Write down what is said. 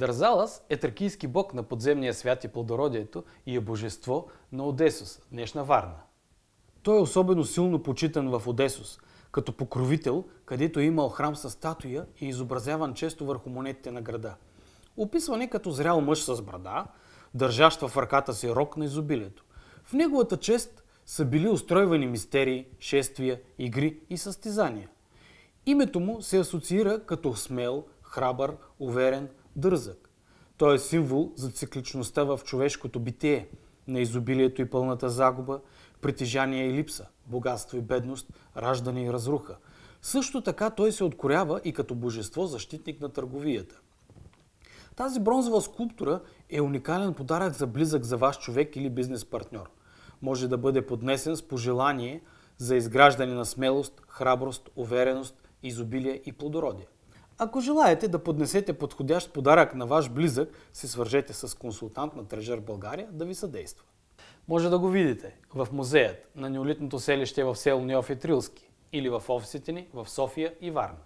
Дързалас е тракийски бог на подземния свят и плодородието и е божество на Одесос, днешна Варна. Той е особено силно почитан в Одесос, като покровител, където е имал храм с статуя и изобразяван често върху монетите на града. Описван е като зрял мъж с брада, държащ в ръката си рог на изобилието. В неговата чест са били устройвани мистерии, шествия, игри и състезания. Името му се асоциира като смел, храбър, уверен, дързък. Той е символ за цикличността в човешкото битие, на изобилието и пълната загуба, притежание и липса, богатство и бедност, раждане и разруха. Също така той се откорява и като божество защитник на търговията. Тази бронзова скулптура е уникален подарък за близък за вас човек или бизнес партньор. Може да бъде поднесен с пожелание за изграждане на смелост, храброст, увереност, изобилие и плодородие. Ако желаете да поднесете подходящ подарък на ваш близък, се свържете с консултант на Treasure България да ви съдейства. Може да го видите в музеят на неолитното селище в село Неофит Рилски или в офисите ни в София и Варна.